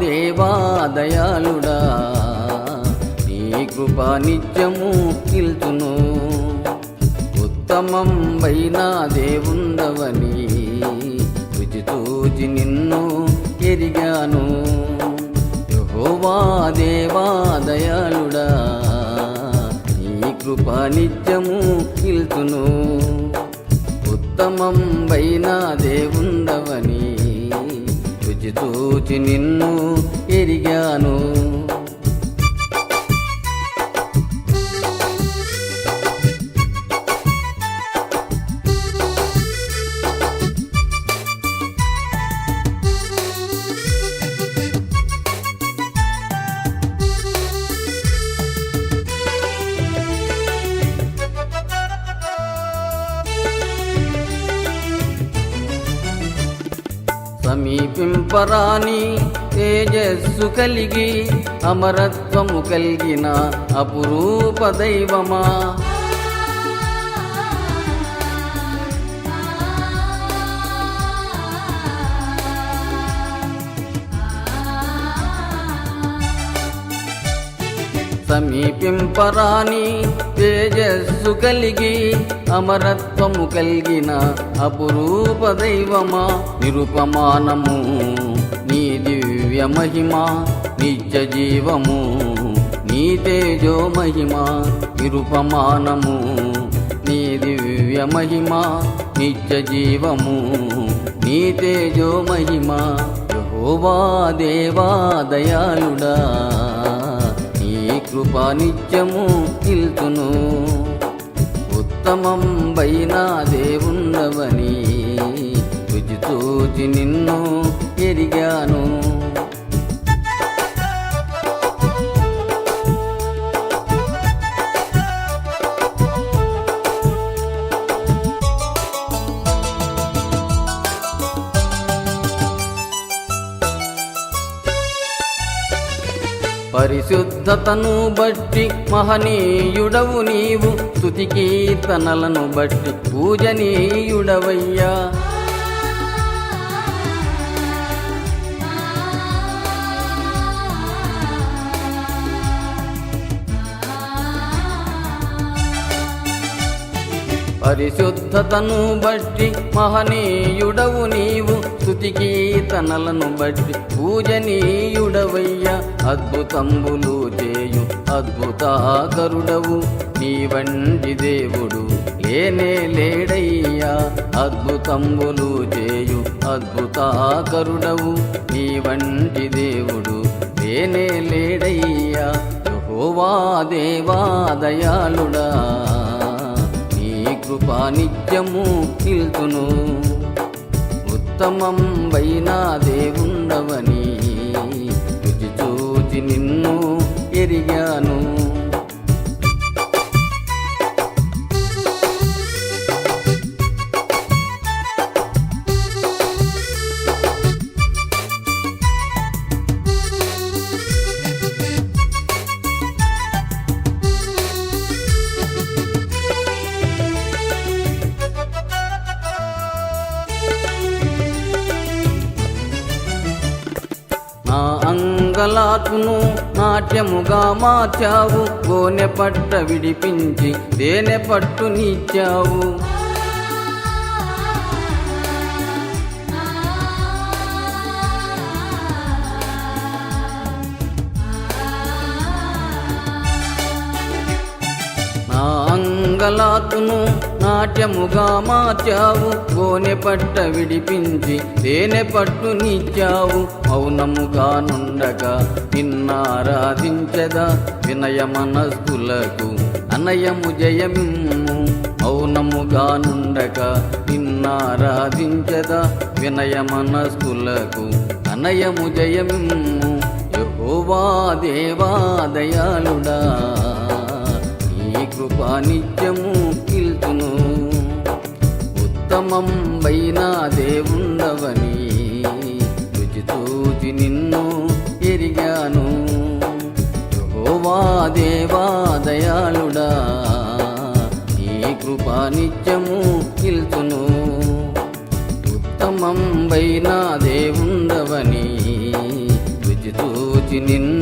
దేవా దయాళుడా, నీ కృప నిత్యము నిల్చును. ఉత్తమం వైన దేవుండవని రుచి చూచి నిన్ను ఎరిగాను. యెహోవా దేవా దయాళుడా, నీ కృప నిత్యము నిల్చును. ఉత్తమం వైన దేవుండవని రుచి చూచి నిన్ను ఎరిగాను. సమీపింపరాని తేజస్సు కలిగి అమరత్వము కలిగిన అపురూప దైవమా, సమీపింపరాని తేజస్సు కలిగి అమరత్వము కలిగిన అపురూప దైవమా, నిరుపమానము నీ దివ్య మహిమ, నిత్య జీవము నీ తేజో మహిమ. నిరుపమానము నీ దివ్య మహిమ, నిత్య జీవము నీ తేజో మహిమ. యెహోవా దేవా దయాళుడా, కృప నిత్యము నిల్చును. ఉత్తమం వైన దేవుండవని రుచి చూచి నిన్ను ఎరిగాను. పరిశుద్ధతను బట్టి మహనీయుడవు నీవు, స్తుతి కీర్తనలను బట్టి పూజనీయుడవయ్యా. పరిశుద్ధతను బట్టి మహనీయుడవు నీవు, స్తుతి కీర్తనలను బట్టి పూజనీయుడవయ్యా. అద్భుతంబులు చేయు అద్భుతాకరుడవు, నీ వంటి దేవుడు లేనే లేడయ్యా. అద్భుతంబులు చేయు అద్భుతాకరుడవు, నీ వంటి దేవుడు లేనే లేడయ్యా. యెహోవా దేవా దయాళుడా, కృప నిత్యము నిల్చును. ఉత్తమం వైన దేవుండవని రుచి చూచి నిన్ను ఎరిగాను. నా అంగలాతును నాట్యముగా మార్చావు, గోనె పట్ట విడిపించి తేనె పట్టు నీచావు. నా అంగలాతును నాట్యముగా మార్చావు, గోనె పట్ట విడిపించి తేనె పట్టు నీచావు. మౌనముగా నుండగా నిన్నారాధించదా, వినయ మనస్కులకు అనయము జయమిమ్ము. మౌనముగా నుండగా నిన్నారాధించదా, వినయ మనస్కులకు అనయము జయమిమ్ము. యెహోవా దేవా దయాళుడా, నీ కృప నిత్యము నిల్చును. ఉత్తమం వైన దేవుండవని రుచి చూచి నిన్ను ఎరిగాను. యెహోవా దేవా దయాళుడా, నీ కృప నిత్యము నిల్చును. ఉత్తమం వైన దేవుండవని రుచి చూచి నిన్ను